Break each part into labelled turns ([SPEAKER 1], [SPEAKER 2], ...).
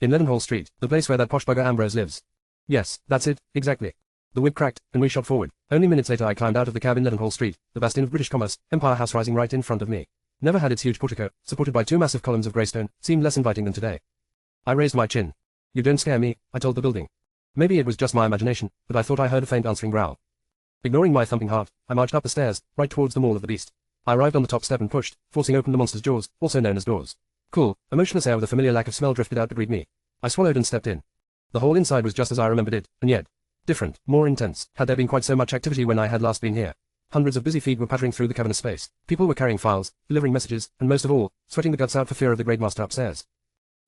[SPEAKER 1] In Leadenhall Street, the place where that posh bugger Ambrose lives. Yes, that's it, exactly. The whip cracked, and we shot forward. Only minutes later I climbed out of the cab in Leadenhall Street, the bastion of British commerce, Empire House rising right in front of me. Never had its huge portico, supported by two massive columns of grey stone, seemed less inviting than today. I raised my chin. You don't scare me, I told the building. Maybe it was just my imagination, but I thought I heard a faint answering growl. Ignoring my thumping heart, I marched up the stairs, right towards the maw of the beast. I arrived on the top step and pushed, forcing open the monster's jaws, also known as doors. Cool, a motionless air with a familiar lack of smell drifted out to greet me. I swallowed and stepped in. The whole inside was just as I remembered it, and yet different, more intense. Had there been quite so much activity when I had last been here? Hundreds of busy feet were pattering through the cavernous space. People were carrying files, delivering messages, and most of all, sweating the guts out for fear of the great master upstairs.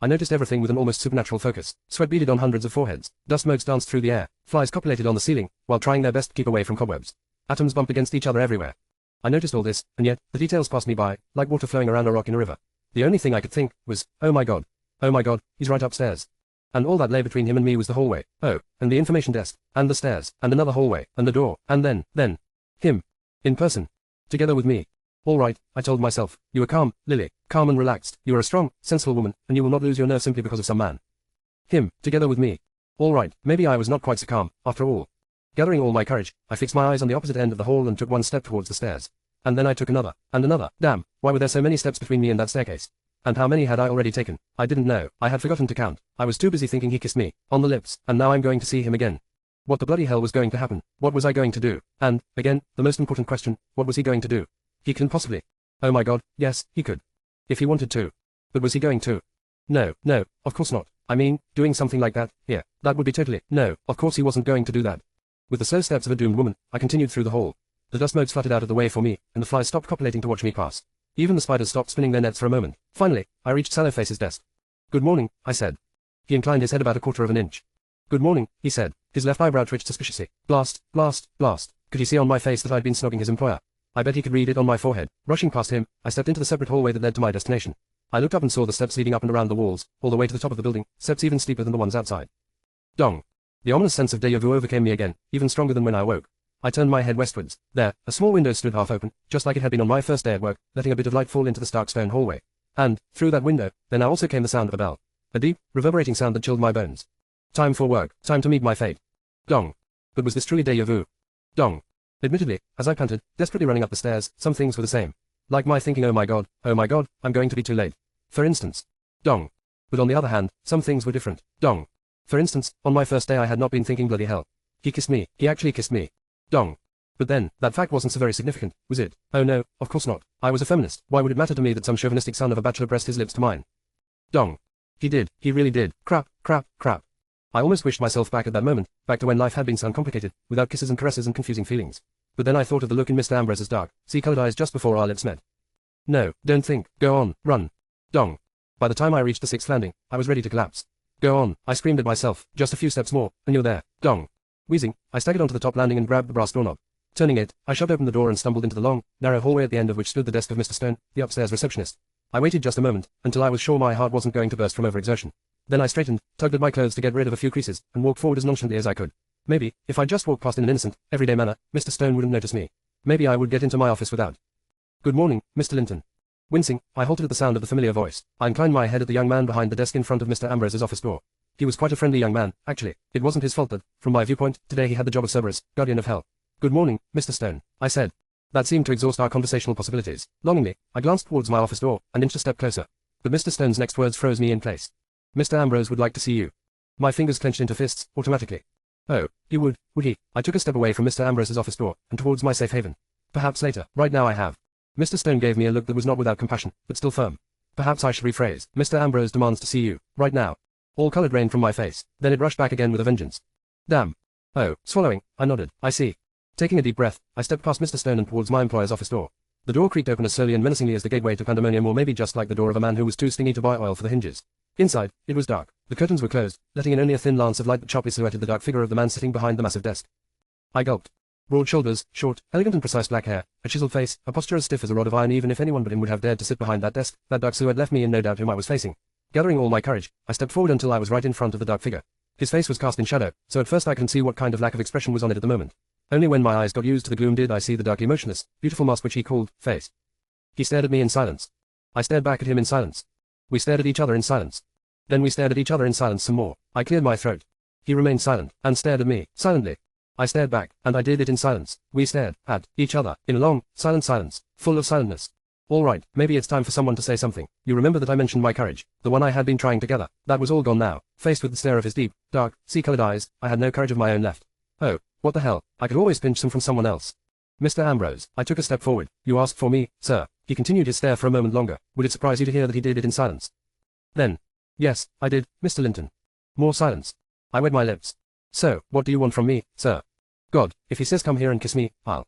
[SPEAKER 1] I noticed everything with an almost supernatural focus. Sweat beaded on hundreds of foreheads. Dust motes danced through the air. Flies copulated on the ceiling, while trying their best to keep away from cobwebs. Atoms bumped against each other everywhere. I noticed all this, and yet, the details passed me by, like water flowing around a rock in a river. The only thing I could think was, oh my god, he's right upstairs. And all that lay between him and me was the hallway, oh, and the information desk, and the stairs, and another hallway, and the door, and then, him. In person. Together with me. All right, I told myself, you are calm, Lily, calm and relaxed, you are a strong, sensible woman, and you will not lose your nerve simply because of some man. Him, together with me. All right, maybe I was not quite so calm, after all. Gathering all my courage, I fixed my eyes on the opposite end of the hall and took one step towards the stairs. And then I took another, and another. Damn, why were there so many steps between me and that staircase? And how many had I already taken? I didn't know, I had forgotten to count. I was too busy thinking he kissed me, on the lips, and now I'm going to see him again. What the bloody hell was going to happen? What was I going to do? And, again, the most important question, what was he going to do? He couldn't possibly. Oh my god, yes, he could. If he wanted to. But was he going to? No, of course not. I mean, doing something like that, here, that would be totally, no, of course he wasn't going to do that. With the slow steps of a doomed woman, I continued through the hall. The dust motes fluttered out of the way for me, and the flies stopped copulating to watch me pass. Even the spiders stopped spinning their nets for a moment. Finally, I reached Sallowface's desk. Good morning, I said. He inclined his head about a quarter of an inch. Good morning, he said. His left eyebrow twitched suspiciously. Blast. Could he see on my face that I'd been snogging his employer? I bet he could read it on my forehead. Rushing past him, I stepped into the separate hallway that led to my destination. I looked up and saw the steps leading up and around the walls, all the way to the top of the building, steps even steeper than the ones outside. Dong. The ominous sense of déjà vu overcame me again, even stronger than when I awoke. I turned my head westwards. There, a small window stood half open, just like it had been on my first day at work, letting a bit of light fall into the stark stone hallway. And, through that window, there now also came the sound of a bell. A deep, reverberating sound that chilled my bones. Time for work, time to meet my fate. Dong. But was this truly déjà vu? Dong. Admittedly, as I panted, desperately running up the stairs, some things were the same. Like my thinking, oh my god, I'm going to be too late. For instance. Dong. But on the other hand, some things were different. Dong. For instance, on my first day I had not been thinking bloody hell. He kissed me, he actually kissed me. Dong. But then, that fact wasn't so very significant, was it? Oh no, of course not. I was a feminist. Why would it matter to me that some chauvinistic son of a bachelor pressed his lips to mine? Dong. He did, he really did. Crap. I almost wished myself back at that moment, back to when life had been so uncomplicated, without kisses and caresses and confusing feelings. But then I thought of the look in Mr. Ambrose's dark, sea-colored eyes just before our lips met. No, don't think, go on, run. Dong. By the time I reached the 6th landing, I was ready to collapse. Go on, I screamed at myself, just a few steps more, and you're there. Dong. Wheezing, I staggered onto the top landing and grabbed the brass doorknob. Turning it, I shoved open the door and stumbled into the long, narrow hallway at the end of which stood the desk of Mr. Stone, the upstairs receptionist. I waited just a moment, until I was sure my heart wasn't going to burst from overexertion. Then I straightened, tugged at my clothes to get rid of a few creases, and walked forward as nonchalantly as I could. Maybe, if I just walked past in an innocent, everyday manner, Mr. Stone wouldn't notice me. Maybe I would get into my office without. Good morning, Mr. Linton. Wincing, I halted at the sound of the familiar voice. I inclined my head at the young man behind the desk in front of Mr. Ambrose's office door. He was quite a friendly young man, actually. It wasn't his fault that, from my viewpoint, today he had the job of Cerberus, guardian of hell. Good morning, Mr. Stone, I said. That seemed to exhaust our conversational possibilities. Longingly, I glanced towards my office door, and inched a step closer. But Mr. Stone's next words froze me in place. Mr. Ambrose would like to see you. My fingers clenched into fists, automatically. Oh, he would he? I took a step away from Mr. Ambrose's office door, and towards my safe haven. Perhaps later. Right now I have. Mr. Stone gave me a look that was not without compassion, but still firm. Perhaps I should rephrase. Mr. Ambrose demands to see you. Right now. All colour drained from my face. Then it rushed back again with a vengeance. Damn. Oh, swallowing. I nodded. I see. Taking a deep breath, I stepped past Mr. Stone and towards my employer's office door. The door creaked open as slowly and menacingly as the gateway to pandemonium, or maybe just like the door of a man who was too stingy to buy oil for the hinges. Inside, it was dark. The curtains were closed, letting in only a thin lance of light that sharply silhouetted the dark figure of the man sitting behind the massive desk. I gulped. Broad shoulders, short, elegant and precise black hair, a chiseled face, a posture as stiff as a rod of iron. Even if anyone but him would have dared to sit behind that desk, that dark silhouette left me in no doubt whom I was facing. Gathering all my courage, I stepped forward until I was right in front of the dark figure. His face was cast in shadow, so at first I couldn't see what kind of lack of expression was on it at the moment. Only when my eyes got used to the gloom did I see the darkly motionless, beautiful mask which he called face. He stared at me in silence. I stared back at him in silence. We stared at each other in silence. Then we stared at each other in silence some more. I cleared my throat. He remained silent, and stared at me, silently. I stared back, and I did it in silence. We stared at each other, in a long, silent silence, full of silentness. All right, maybe it's time for someone to say something. You remember that I mentioned my courage, the one I had been trying to gather. That was all gone now. Faced with the stare of his deep, dark, sea-colored eyes, I had no courage of my own left. Oh, what the hell, I could always pinch some from someone else. Mr. Ambrose, I took a step forward. You asked for me, sir. He continued his stare for a moment longer. Would it surprise you to hear that he did it in silence? Then. Yes, I did, Mr. Linton. More silence. I wet my lips. So, what do you want from me, sir? God, if he says come here and kiss me, I'll...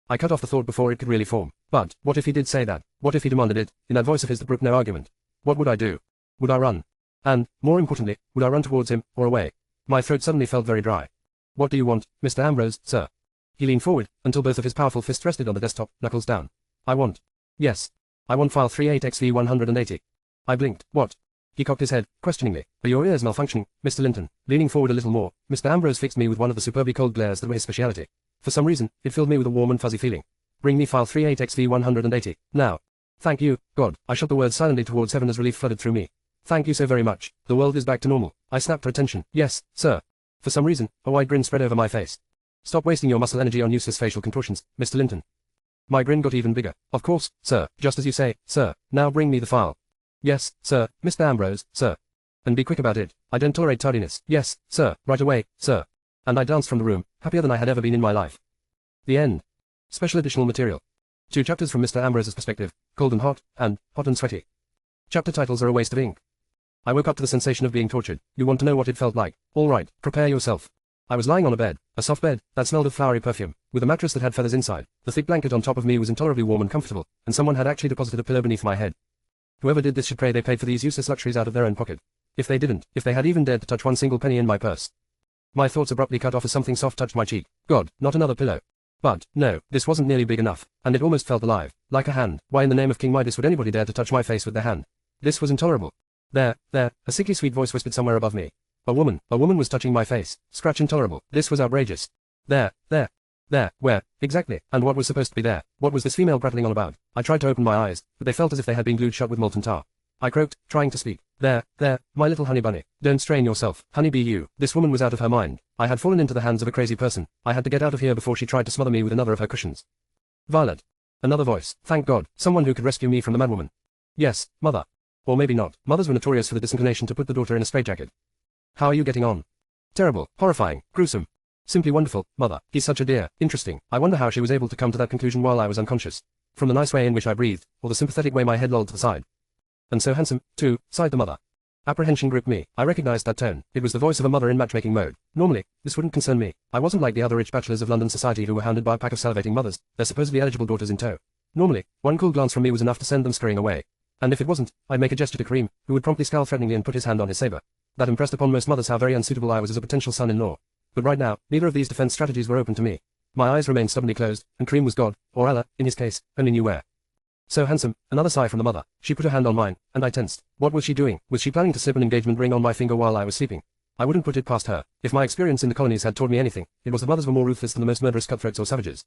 [SPEAKER 1] I cut off the thought before it could really form. But, what if he did say that? What if he demanded it, in that voice of his that brooked no argument? What would I do? Would I run? And, more importantly, would I run towards him, or away? My throat suddenly felt very dry. What do you want, Mr. Ambrose, sir? He leaned forward, until both of his powerful fists rested on the desktop, knuckles down. I want. Yes. I want file 38XV180. I blinked. What? He cocked his head, questioningly. Are your ears malfunctioning, Mr. Linton? Leaning forward a little more, Mr. Ambrose fixed me with one of the superbly cold glares that were his speciality. For some reason, it filled me with a warm and fuzzy feeling. Bring me file 38XV180, now. Thank you, God. I shot the words silently towards heaven as relief flooded through me. Thank you so very much. The world is back to normal. I snapped for attention. Yes, sir. For some reason, a wide grin spread over my face. Stop wasting your muscle energy on useless facial contortions, Mr. Linton. My grin got even bigger. Of course, sir. Just as you say, sir. Now bring me the file. Yes, sir. Mr. Ambrose, sir. And be quick about it. I don't tolerate tardiness. Yes, sir. Right away, sir. And I danced from the room, happier than I had ever been in my life. The end. Special additional material. 2 chapters from Mr. Ambrose's perspective, cold and hot and sweaty. Chapter titles are a waste of ink. I woke up to the sensation of being tortured. You want to know what it felt like? All right, prepare yourself. I was lying on a bed, a soft bed, that smelled of flowery perfume, with a mattress that had feathers inside. The thick blanket on top of me was intolerably warm and comfortable, and someone had actually deposited a pillow beneath my head. Whoever did this should pray they paid for these useless luxuries out of their own pocket. If they didn't, if they had even dared to touch one single penny in my purse. My thoughts abruptly cut off as something soft touched my cheek. God, not another pillow. But, no, this wasn't nearly big enough, and it almost felt alive, like a hand. Why in the name of King Midas would anybody dare to touch my face with their hand? This was intolerable. There, a sickly sweet voice whispered somewhere above me. A woman was touching my face. Scratch intolerable. This was outrageous. There, where, exactly, and what was supposed to be there? What was this female prattling on about? I tried to open my eyes, but they felt as if they had been glued shut with molten tar. I croaked, trying to speak. There, my little honey bunny. Don't strain yourself, honey bee you. This woman was out of her mind. I had fallen into the hands of a crazy person. I had to get out of here before she tried to smother me with another of her cushions. Violet. Another voice. Thank God, someone who could rescue me from the madwoman. Yes, mother. Or maybe not. Mothers were notorious for the disinclination to put the daughter in a straitjacket. How are you getting on? Terrible, horrifying, gruesome. Simply wonderful, mother. He's such a dear, interesting. I wonder how she was able to come to that conclusion while I was unconscious. From the nice way in which I breathed, or the sympathetic way my head lolled to the side. And so handsome, too, sighed the mother. Apprehension gripped me. I recognized that tone. It was the voice of a mother in matchmaking mode. Normally, this wouldn't concern me. I wasn't like the other rich bachelors of London society who were hounded by a pack of salivating mothers, their supposedly eligible daughters in tow. Normally, one cool glance from me was enough to send them scurrying away. And if it wasn't, I'd make a gesture to Kareem, who would promptly scowl threateningly and put his hand on his saber. That impressed upon most mothers how very unsuitable I was as a potential son-in-law. But right now, neither of these defense strategies were open to me. My eyes remained stubbornly closed, and Kareem was God, or Allah, in his case, only knew where. So handsome, another sigh from the mother. She put her hand on mine, and I tensed. What was she doing? Was she planning to slip an engagement ring on my finger while I was sleeping? I wouldn't put it past her. If my experience in the colonies had taught me anything, it was that mothers were more ruthless than the most murderous cutthroats or savages.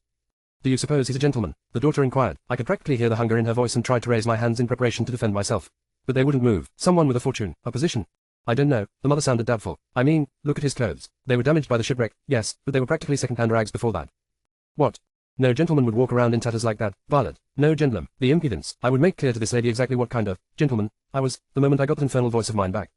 [SPEAKER 1] Do you suppose he's a gentleman? The daughter inquired. I could practically hear the hunger in her voice and tried to raise my hands in preparation to defend myself. But they wouldn't move. Someone with a fortune, a position. I don't know. The mother sounded doubtful. I mean, look at his clothes. They were damaged by the shipwreck, yes, but they were practically second-hand rags before that. What? No gentleman would walk around in tatters like that, Violet. No gentleman. The impudence. I would make clear to this lady exactly what kind of gentleman I was, the moment I got that infernal voice of mine back.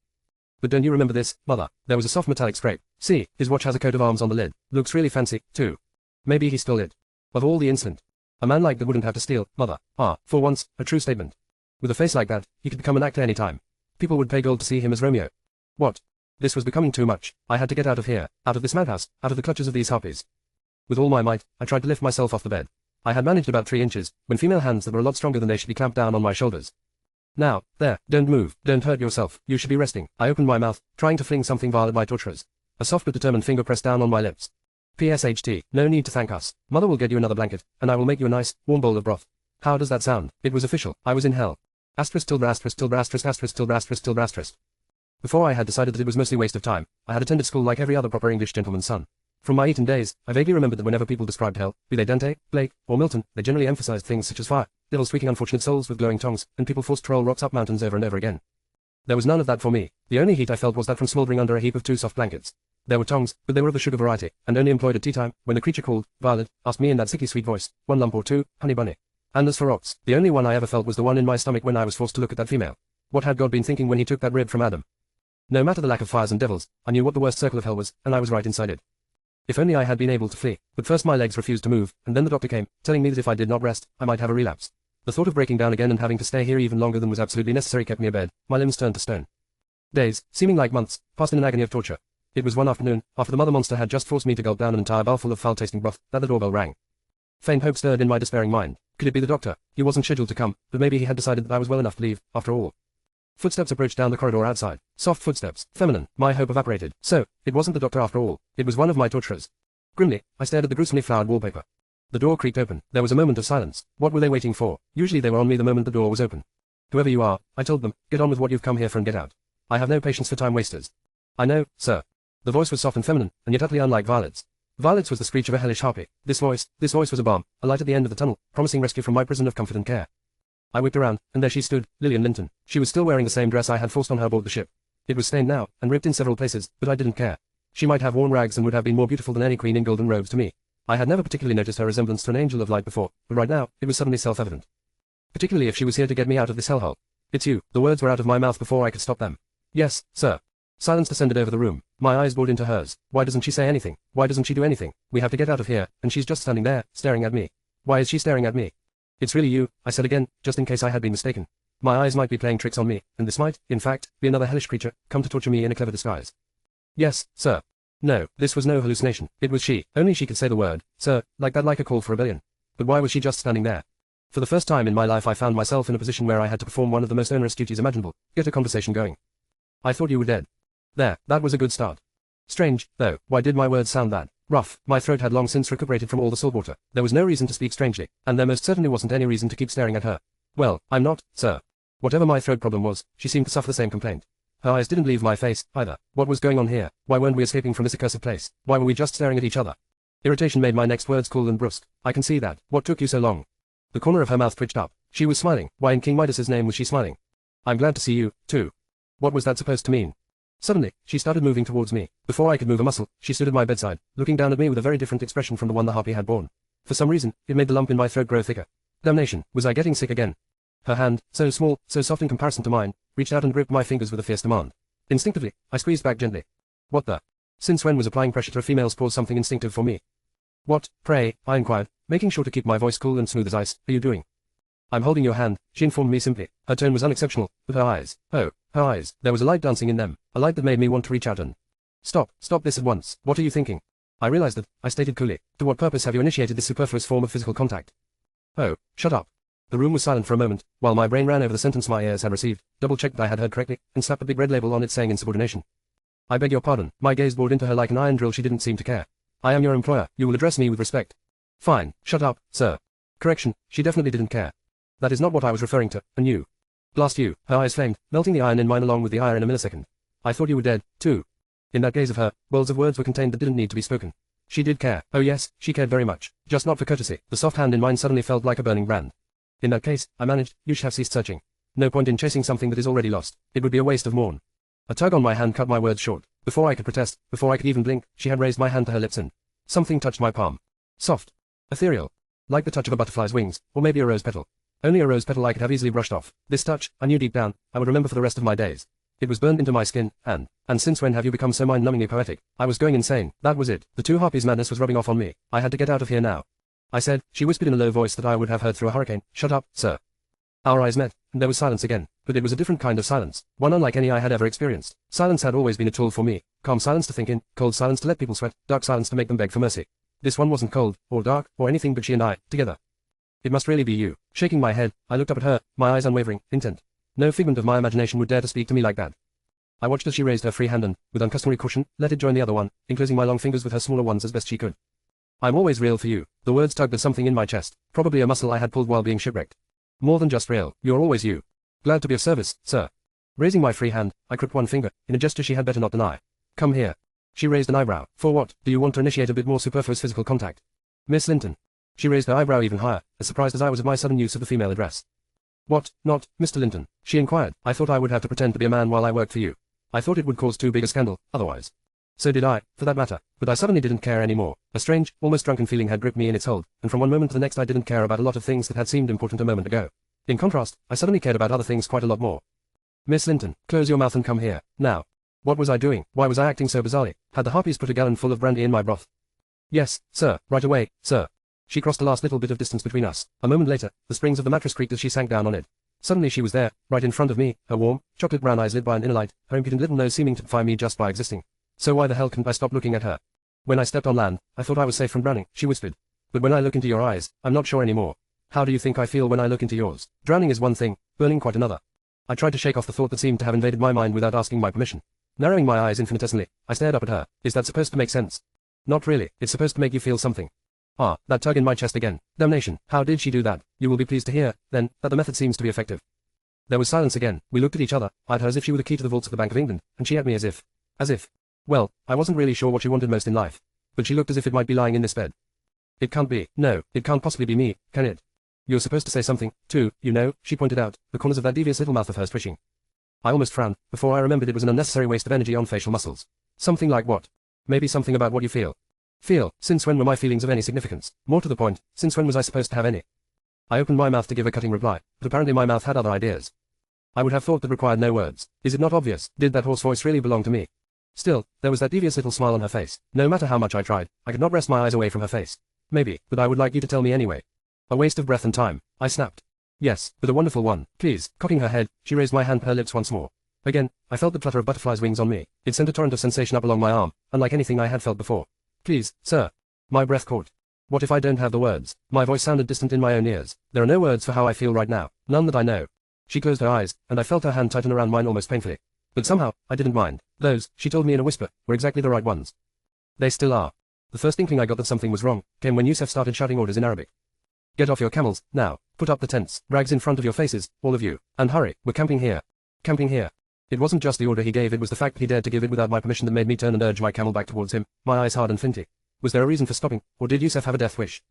[SPEAKER 1] But don't you remember this, mother? There was a soft metallic scrape. See, his watch has a coat of arms on the lid. Looks really fancy, too. Maybe he stole it. Of all the insolent. A man like that wouldn't have to steal, mother. Ah, for once, a true statement. With a face like that, he could become an actor any time. People would pay gold to see him as Romeo. What? This was becoming too much. I had to get out of here, out of this madhouse, out of the clutches of these harpies. With all my might, I tried to lift myself off the bed. I had managed about 3 inches, when female hands that were a lot stronger than they should be clamped down on my shoulders. Now, there, don't move, don't hurt yourself, you should be resting. I opened my mouth, trying to fling something vile at my torturers. A soft but determined finger pressed down on my lips. PSHT, no need to thank us. Mother will get you another blanket, and I will make you a nice, warm bowl of broth. How does that sound? It was official. I was in hell. Asterisk tilde asterisk tilde asterisk asterisk tilde asterisk tilde asterisk. Before I had decided that it was mostly waste of time, I had attended school like every other proper English gentleman's son. From my Eton days, I vaguely remembered that whenever people described hell, be they Dante, Blake, or Milton, they generally emphasized things such as fire, devils squeaking unfortunate souls with glowing tongues, and people forced to roll rocks up mountains over and over again. There was none of that for me. The only heat I felt was that from smoldering under a heap of two soft blankets. There were tongs, but they were of the sugar variety, and only employed at tea time, when the creature called, Violet, asked me in that sickly sweet voice, 1 lump or 2, honey bunny. And as for rocks, the only one I ever felt was the one in my stomach when I was forced to look at that female. What had God been thinking when he took that rib from Adam? No matter the lack of fires and devils, I knew what the worst circle of hell was, and I was right inside it. If only I had been able to flee, but first my legs refused to move, and then the doctor came, telling me that if I did not rest, I might have a relapse. The thought of breaking down again and having to stay here even longer than was absolutely necessary kept me abed, my limbs turned to stone. Days, seeming like months, passed in an agony of torture. It was one afternoon, after the mother monster had just forced me to gulp down an entire bowlful of foul-tasting broth, that the doorbell rang. Faint hope stirred in my despairing mind. Could it be the doctor? He wasn't scheduled to come, but maybe he had decided that I was well enough to leave, after all. Footsteps approached down the corridor outside. Soft footsteps, feminine. My hope evaporated. So, it wasn't the doctor after all. It was one of my torturers. Grimly, I stared at the gruesomely flowered wallpaper. The door creaked open. There was a moment of silence. What were they waiting for? Usually they were on me the moment the door was open. Whoever you are, I told them, get on with what you've come here for and get out. I have no patience for time wasters. I know, sir. The voice was soft and feminine, and yet utterly unlike Violet's. Violet's was the screech of a hellish harpy. This voice was a balm, a light at the end of the tunnel, promising rescue from my prison of comfort and care. I whipped around, and there she stood, Lillian Linton. She was still wearing the same dress I had forced on her aboard the ship. It was stained now, and ripped in several places, but I didn't care. She might have worn rags and would have been more beautiful than any queen in golden robes to me. I had never particularly noticed her resemblance to an angel of light before, but right now, it was suddenly self-evident. Particularly if she was here to get me out of this hellhole. It's you. The words were out of my mouth before I could stop them. Yes, sir. Silence descended over the room. My eyes bored into hers. Why doesn't she say anything? Why doesn't she do anything? We have to get out of here, and she's just standing there, staring at me. Why is she staring at me? It's really you, I said again, just in case I had been mistaken. My eyes might be playing tricks on me, and this might, in fact, be another hellish creature, come to torture me in a clever disguise. Yes, sir. No, this was no hallucination. It was she. Only she could say the word, sir, like that, like a call for rebellion. But why was she just standing there? For the first time in my life I found myself in a position where I had to perform one of the most onerous duties imaginable, get a conversation going. I thought you were dead. There, that was a good start. Strange, though, why did my words sound that rough? My throat had long since recuperated from all the salt water. There was no reason to speak strangely, and there most certainly wasn't any reason to keep staring at her. Well, I'm not, sir. Whatever my throat problem was, she seemed to suffer the same complaint. Her eyes didn't leave my face, either. What was going on here? Why weren't we escaping from this accursed place? Why were we just staring at each other? Irritation made my next words cool and brusque. I can see that. What took you so long? The corner of her mouth twitched up. She was smiling. Why in King Midas's name was she smiling? I'm glad to see you, too. What was that supposed to mean? Suddenly, she started moving towards me. Before I could move a muscle, she stood at my bedside, looking down at me with a very different expression from the one the harpy had borne. For some reason, it made the lump in my throat grow thicker. Damnation, was I getting sick again? Her hand, so small, so soft in comparison to mine, reached out and gripped my fingers with a fierce demand. Instinctively, I squeezed back gently. What the? Since when was applying pressure to a female's pause something instinctive for me? What, pray, I inquired, making sure to keep my voice cool and smooth as ice, are you doing? I'm holding your hand, she informed me simply. Her tone was unexceptional, but her eyes, oh, her eyes, there was a light dancing in them, a light that made me want to reach out and... Stop this at once, what are you thinking? I realized that, I stated coolly. To what purpose have you initiated this superfluous form of physical contact? Oh, shut up. The room was silent for a moment, while my brain ran over the sentence my ears had received, double-checked that I had heard correctly, and slapped the big red label on it saying insubordination. I beg your pardon. My gaze bored into her like an iron drill. She didn't seem to care. I am your employer. You will address me with respect. Fine. Shut up, sir. Correction, she definitely didn't care. That is not what I was referring to, and you. Blast you. Her eyes flamed, melting the iron in mine along with the ire in a millisecond. I thought you were dead, too. In that gaze of her, worlds of words were contained that didn't need to be spoken. She did care. Oh yes, she cared very much. Just not for courtesy. The soft hand in mine suddenly felt like a burning brand. In that case, I managed, you should have ceased searching. No point in chasing something that is already lost. It would be a waste of mourn. A tug on my hand cut my words short. Before I could protest, before I could even blink, she had raised my hand to her lips and something touched my palm. Soft. Ethereal. Like the touch of a butterfly's wings, or maybe a rose petal. Only a rose petal I could have easily brushed off. This touch, I knew deep down, I would remember for the rest of my days. It was burned into my skin, and since when have you become so mind-numbingly poetic? I was going insane. That was it. The two harpies' madness was rubbing off on me. I had to get out of here now. I said, she whispered in a low voice that I would have heard through a hurricane, shut up, sir. Our eyes met, and there was silence again, but it was a different kind of silence, one unlike any I had ever experienced. Silence had always been a tool for me, calm silence to think in, cold silence to let people sweat, dark silence to make them beg for mercy. This one wasn't cold, or dark, or anything but she and I, together. It must really be you. Shaking my head, I looked up at her, my eyes unwavering, intent. No figment of my imagination would dare to speak to me like that. I watched as she raised her free hand and, with uncustomary caution, let it join the other one, enclosing my long fingers with her smaller ones as best she could. I'm always real for you. The words tugged at something in my chest, probably a muscle I had pulled while being shipwrecked. More than just real, you're always you. Glad to be of service, sir. Raising my free hand, I crooked one finger, in a gesture she had better not deny. Come here. She raised an eyebrow. For what? Do you want to initiate a bit more superfluous physical contact? Miss Linton. She raised her eyebrow even higher, as surprised as I was at my sudden use of the female address. What, not, Mr. Linton? She inquired. I thought I would have to pretend to be a man while I worked for you. I thought it would cause too big a scandal, otherwise. So did I, for that matter, but I suddenly didn't care anymore. A strange, almost drunken feeling had gripped me in its hold, and from one moment to the next I didn't care about a lot of things that had seemed important a moment ago. In contrast, I suddenly cared about other things quite a lot more. Miss Linton, close your mouth and come here, now. What was I doing? Why was I acting so bizarrely? Had the harpies put a gallon full of brandy in my broth? Yes, sir, right away, sir. She crossed the last little bit of distance between us. A moment later, the springs of the mattress creaked as she sank down on it. Suddenly she was there, right in front of me, her warm, chocolate brown eyes lit by an inner light, her impudent little nose seeming to defy me just by existing. So why the hell couldn't I stop looking at her? When I stepped on land, I thought I was safe from drowning, she whispered. But when I look into your eyes, I'm not sure anymore. How do you think I feel when I look into yours? Drowning is one thing, burning quite another. I tried to shake off the thought that seemed to have invaded my mind without asking my permission. Narrowing my eyes infinitesimally, I stared up at her. Is that supposed to make sense? Not really, it's supposed to make you feel something. Ah, that tug in my chest again. Damnation, how did she do that? You will be pleased to hear, then, that the method seems to be effective. There was silence again. We looked at each other. I had her as if she were the key to the vaults of the Bank of England, and she at me as if. Well, I wasn't really sure what she wanted most in life. But she looked as if it might be lying in this bed. It can't be. No, it can't possibly be me, can it? You're supposed to say something, too, you know, she pointed out, the corners of that devious little mouth of hers twitching. I almost frowned, before I remembered it was an unnecessary waste of energy on facial muscles. Something like what? Maybe something about what you feel. Feel, since when were my feelings of any significance? More to the point, since when was I supposed to have any? I opened my mouth to give a cutting reply, but apparently my mouth had other ideas. I would have thought that required no words. Is it not obvious? Did that hoarse voice really belong to me? Still, there was that devious little smile on her face. No matter how much I tried, I could not wrest my eyes away from her face. Maybe, but I would like you to tell me anyway. A waste of breath and time, I snapped. Yes, but a wonderful one, please. Cocking her head, she raised my hand to her lips once more. Again, I felt the flutter of butterflies' wings on me. It sent a torrent of sensation up along my arm, unlike anything I had felt before. Please, sir. My breath caught. What if I don't have the words? My voice sounded distant in my own ears. There are no words for how I feel right now, none that I know. She closed her eyes, and I felt her hand tighten around mine almost painfully. But somehow, I didn't mind. Those, she told me in a whisper, were exactly the right ones. They still are. The first inkling I got that something was wrong came when Yusef started shouting orders in Arabic. Get off your camels, now. Put up the tents, rags in front of your faces, all of you. And hurry, we're camping here. Camping here. It wasn't just the order he gave, it was the fact that he dared to give it without my permission that made me turn and urge my camel back towards him, my eyes hard and flinty. Was there a reason for stopping, or did Yusef have a death wish?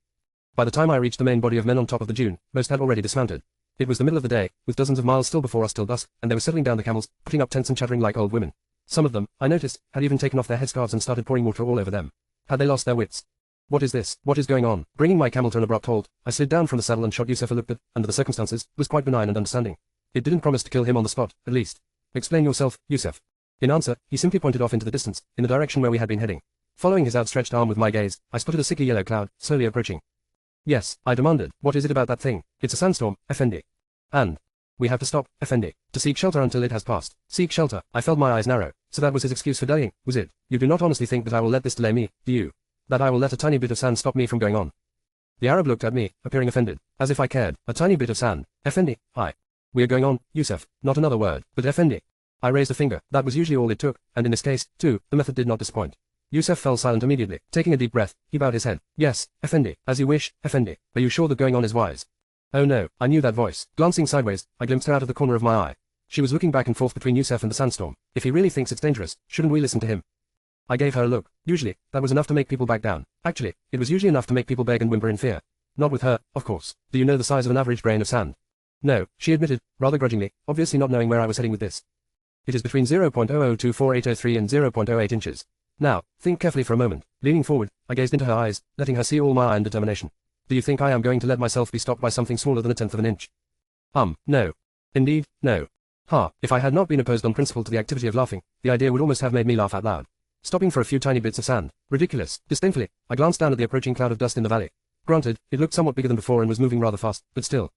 [SPEAKER 1] By the time I reached the main body of men on top of the dune, most had already dismounted. It was the middle of the day, with dozens of miles still before us till dusk, and they were settling down the camels, putting up tents and chattering like old women. Some of them, I noticed, had even taken off their headscarves and started pouring water all over them. Had they lost their wits? What is this? What is going on? Bringing my camel to an abrupt halt, I slid down from the saddle and shot Yusef a look that, under the circumstances, was quite benign and understanding. It didn't promise to kill him on the spot, at least. Explain yourself, Yusef. In answer, he simply pointed off into the distance, in the direction where we had been heading. Following his outstretched arm with my gaze, I spotted a sickly yellow cloud, slowly approaching. Yes, I demanded. What is it about that thing? It's a sandstorm, Effendi. And we have to stop, Effendi, to seek shelter until it has passed. Seek shelter. I felt my eyes narrow. So that was his excuse for delaying, was it? You do not honestly think that I will let this delay me, do you? That I will let a tiny bit of sand stop me from going on? The Arab looked at me, appearing offended, as if I cared. A tiny bit of sand. Effendi, we are going on, Yusef. Not another word, but Effendi. I raised a finger. That was usually all it took, and in this case, too, the method did not disappoint. Yusef fell silent immediately. Taking a deep breath, he bowed his head. Yes, Effendi, as you wish, Effendi. Are you sure that going on is wise? Oh no, I knew that voice. Glancing sideways, I glimpsed her out of the corner of my eye. She was looking back and forth between Yusef and the sandstorm. If he really thinks it's dangerous, shouldn't we listen to him? I gave her a look. Usually, that was enough to make people back down. Actually, it was usually enough to make people beg and whimper in fear. Not with her, of course. Do you know the size of an average grain of sand? No, she admitted, rather grudgingly, obviously not knowing where I was heading with this. It is between 0.002483 and 0.08 inches. Now, think carefully for a moment. Leaning forward, I gazed into her eyes, letting her see all my iron determination. Do you think I am going to let myself be stopped by something smaller than a tenth of an inch? No. Indeed, no. If I had not been opposed on principle to the activity of laughing, the idea would almost have made me laugh out loud. Stopping for a few tiny bits of sand. Ridiculous. Disdainfully, I glanced down at the approaching cloud of dust in the valley. Granted, it looked somewhat bigger than before and was moving rather fast, but still.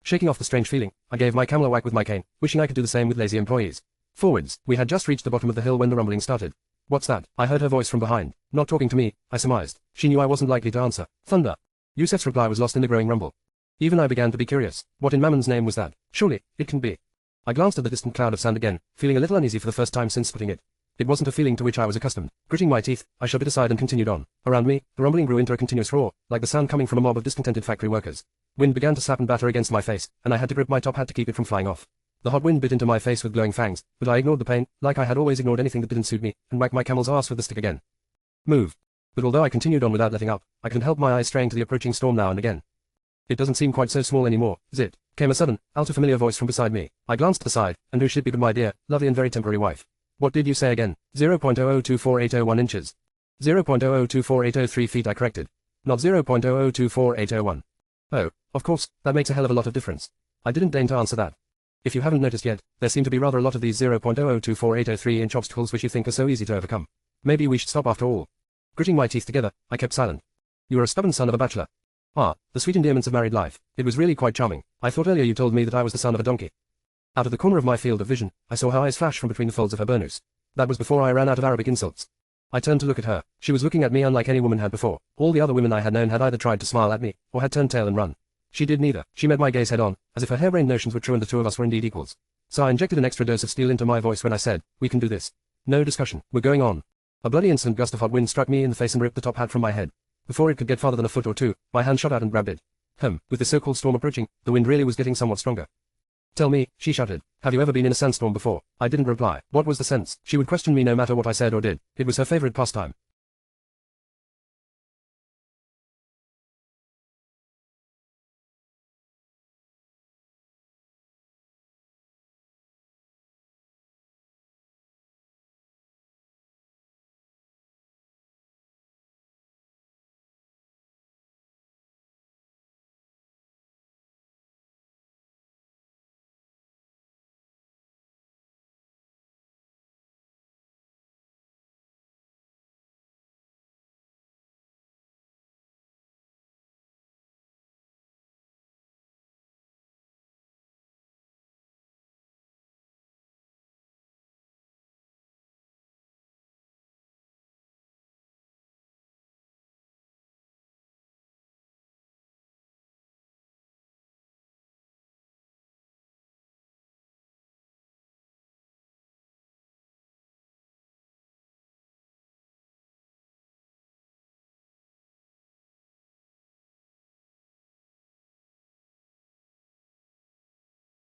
[SPEAKER 1] Shaking off the strange feeling, I gave my camel a whack with my cane, wishing I could do the same with lazy employees. Forwards, we had just reached the bottom of the hill when the rumbling started. What's that? I heard her voice from behind. Not talking to me, I surmised. She knew I wasn't likely to answer. Thunder. Yusef's reply was lost in the growing rumble. Even I began to be curious. What in Mammon's name was that? Surely, it can be. I glanced at the distant cloud of sand again, feeling a little uneasy for the first time since spotting it. It wasn't a feeling to which I was accustomed. Gritting my teeth, I shoved it aside and continued on. Around me, the rumbling grew into a continuous roar, like the sound coming from a mob of discontented factory workers. Wind began to slap and batter against my face, and I had to grip my top hat to keep it from flying off. The hot wind bit into my face with glowing fangs, but I ignored the pain, like I had always ignored anything that didn't suit me, and whacked my camel's ass with the stick again. Move. But although I continued on without letting up, I couldn't help my eyes straying to the approaching storm now and again. It doesn't seem quite so small anymore, is it? came a sudden, ultra-familiar voice from beside me. I glanced aside, and who should it be but my dear, lovely and very temporary wife. What did you say again? 0.0024801 inches. 0.0024803 feet, I corrected. Not 0.0024801. Oh, of course, that makes a hell of a lot of difference. I didn't deign to answer that. If you haven't noticed yet, there seem to be rather a lot of these 0.0024803 inch obstacles which you think are so easy to overcome. Maybe we should stop after all. Gritting my teeth together, I kept silent. You are a stubborn son of a bachelor. Ah, the sweet endearments of married life. It was really quite charming. I thought earlier you told me that I was the son of a donkey. Out of the corner of my field of vision, I saw her eyes flash from between the folds of her burnous. That was before I ran out of Arabic insults. I turned to look at her. She was looking at me unlike any woman had before. All the other women I had known had either tried to smile at me, or had turned tail and run. She did neither. She met my gaze head on, as if her harebrained notions were true and the two of us were indeed equals. So I injected an extra dose of steel into my voice when I said, we can do this. No discussion. We're going on. A bloody instant gust of hot wind struck me in the face and ripped the top hat from my head. Before it could get farther than a foot or two, my hand shot out and grabbed it. With the so-called storm approaching, the wind really was getting somewhat stronger. Tell me, she shouted, have you ever been in a sandstorm before? I didn't reply. What was the sense? She would question me no matter what I said or did. It was her favorite pastime.